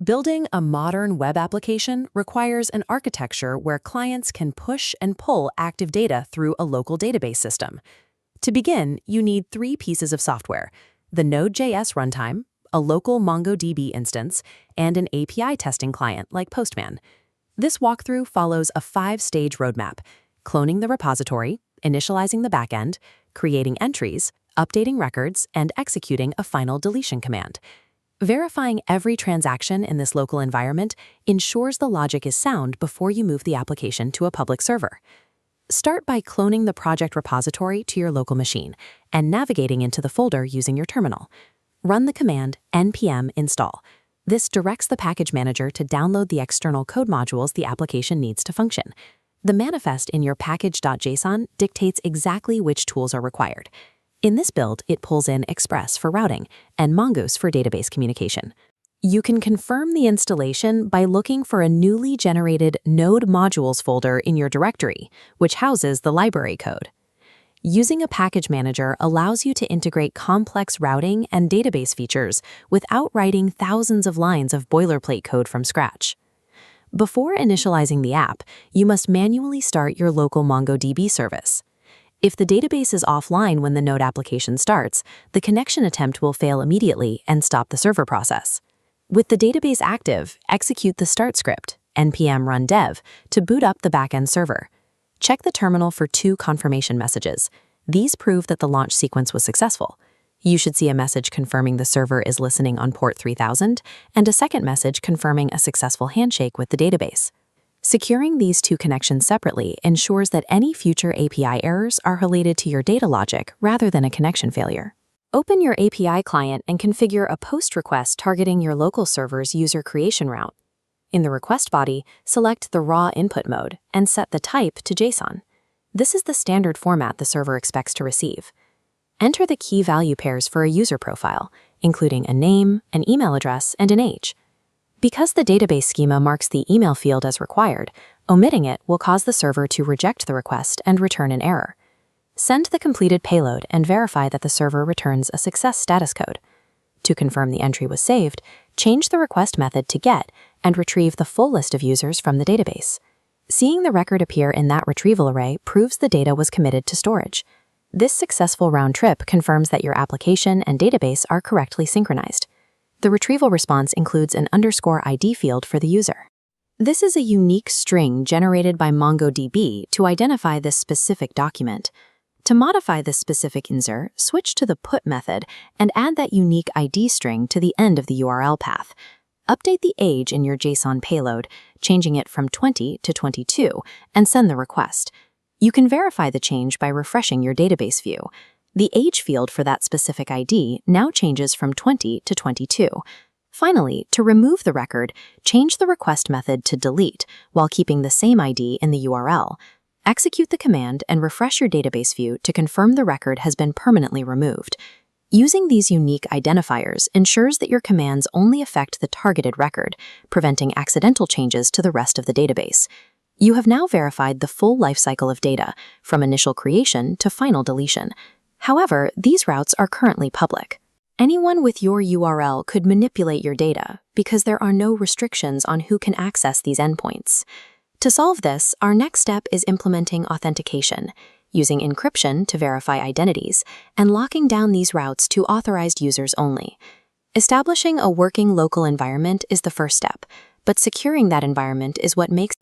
Building a modern web application requires an architecture where clients can push and pull active data through a local database system. To begin, you need 3 pieces of software: the Node.js runtime, a local MongoDB instance, and an API testing client like Postman. This walkthrough follows a 5-stage roadmap: cloning the repository, initializing the backend, creating entries, updating records, and executing a final deletion command. Verifying every transaction in this local environment ensures the logic is sound before you move the application to a public server. Start by cloning the project repository to your local machine and navigating into the folder using your terminal. Run the command npm install. This directs the package manager to download the external code modules the application needs to function. The manifest in your package.json dictates exactly which tools are required. In this build, it pulls in Express for routing and Mongoose for database communication. You can confirm the installation by looking for a newly generated Node Modules folder in your directory, which houses the library code. Using a package manager allows you to integrate complex routing and database features without writing thousands of lines of boilerplate code from scratch. Before initializing the app, you must manually start your local MongoDB service. If the database is offline when the Node application starts, the connection attempt will fail immediately and stop the server process. With the database active, execute the start script, npm run dev, to boot up the backend server. Check the terminal for 2 confirmation messages. These prove that the launch sequence was successful. You should see a message confirming the server is listening on port 3000 and a second message confirming a successful handshake with the database. Securing these 2 connections separately ensures that any future API errors are related to your data logic rather than a connection failure. Open your API client and configure a POST request targeting your local server's user creation route. In the request body, select the raw input mode and set the type to JSON. This is the standard format the server expects to receive. Enter the key value pairs for a user profile, including a name, an email address, and an age. Because the database schema marks the email field as required, omitting it will cause the server to reject the request and return an error. Send the completed payload and verify that the server returns a success status code. To confirm the entry was saved, change the request method to GET and retrieve the full list of users from the database. Seeing the record appear in that retrieval array proves the data was committed to storage. This successful round trip confirms that your application and database are correctly synchronized. The retrieval response includes an _ID field for the user. This is a unique string generated by MongoDB to identify this specific document. To modify this specific insert, switch to the put method and add that unique ID string to the end of the URL path. Update the age in your JSON payload, changing it from 20 to 22, and send the request. You can verify the change by refreshing your database view. The age field for that specific ID now changes from 20 to 22. Finally, to remove the record, change the request method to delete while keeping the same ID in the URL. Execute the command and refresh your database view to confirm the record has been permanently removed. Using these unique identifiers ensures that your commands only affect the targeted record, preventing accidental changes to the rest of the database. You have now verified the full lifecycle of data, from initial creation to final deletion. However, these routes are currently public. Anyone with your URL could manipulate your data because there are no restrictions on who can access these endpoints. To solve this, our next step is implementing authentication, using encryption to verify identities, and locking down these routes to authorized users only. Establishing a working local environment is the first step, but securing that environment is what makes